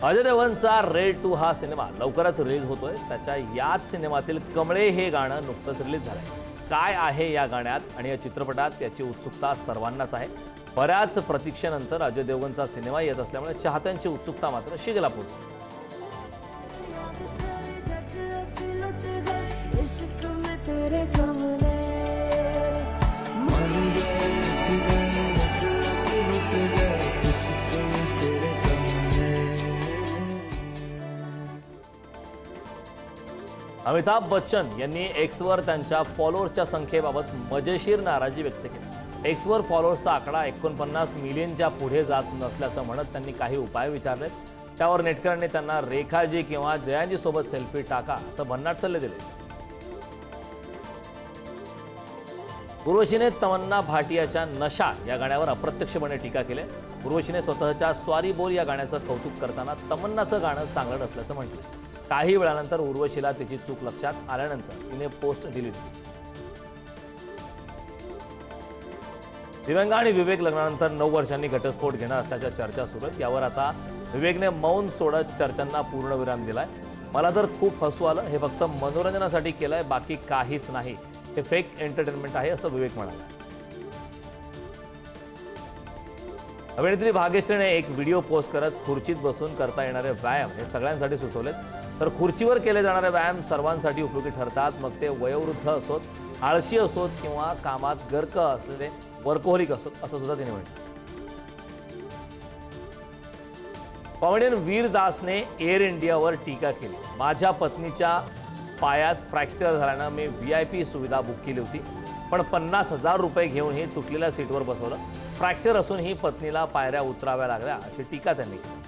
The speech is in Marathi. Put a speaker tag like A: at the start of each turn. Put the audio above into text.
A: अजय देवगणचा रेड 2 हा सिनेमा लवकरच रिलीज होतोय। त्याच्या याच सिनेमातील कमळे हे गाणं नुकतंच रिलीज झालंय। काय आहे या गाण्यात आणि या चित्रपटात याची उत्सुकता सर्वांनाच आहे। बऱ्याच प्रतीक्षेनंतर अजय देवगणचा सिनेमा येत असल्यामुळे चाहत्यांची उत्सुकता मात्र शिगेला पोहोचली। अमिताभ बच्चन यांनी एक्सवर त्यांच्या फॉलोअर्सच्या संख्येबाबत मजेशीर नाराजी व्यक्त केली। एक्सवर फॉलोअर्सचा आकडा 49 मिलियनच्या पुढे जात नसल्याचं म्हणत त्यांनी काही उपाय विचारलेत। त्यावर नेटकऱ्यांनी त्यांना रेखाजी किंवा जयांजी सोबत सेल्फी टाका असं भन्नाट सल्ले दिले। उर्वशीने तमन्ना भाटियाच्या नशा या गाण्यावर अप्रत्यक्षपणे टीका केली। उर्वशीने स्वतःच्या स्वारी बोल या गाण्याचं कौतुक करताना तमन्नाचं गाणं चांगलं नसल्याचं म्हटलं। काही वेळानंतर उर्वशीला तिची चूक लक्षात आल्यानंतर तिने पोस्ट डिलीट केली। दिव्यांगा आणि विवेक लग्नानंतर 9 वर्षांनी घटस्फोट घेणार असल्याच्या चर्चा सुरू आहेत। यावर आता विवेकने मौन सोडत चर्चांना पूर्णविराम दिलाय। मला तर खूप हसू आलं, हे फक्त मनोरंजनासाठी केलंय, बाकी काहीच नाही, हे फेक एंटरटेनमेंट आहे असं विवेक म्हणाला। अभिनेत्री भाग्यश्रीने एक व्हिडिओ पोस्ट करत खुर्चीत बसून करता येणारे व्यायाम हे सगळ्यांसाठी सुचवलेत। तर खुर्चीवर केले जाणारे व्यायाम सर्वांसाठी उपयोगी ठरतात, मग ते वयोवृद्ध असोत, आळशी असोत किंवा कामात गर्क असलेले वर्कहोलिक असोत असं सुद्धा तिने म्हटलं। कॉमेडियन वीर दासने एअर इंडियावर टीका केली। माझ्या पत्नीच्या पायात फ्रॅक्चर झाल्यानं मी VIP सुविधा बुक केली होती, पण 50,000 रुपये घेऊनही तुटलेल्या सीटवर बसवलं। फ्रॅक्चर असूनही पत्नीला पायऱ्या उतराव्या लागल्या अशी टीका त्यांनी केली।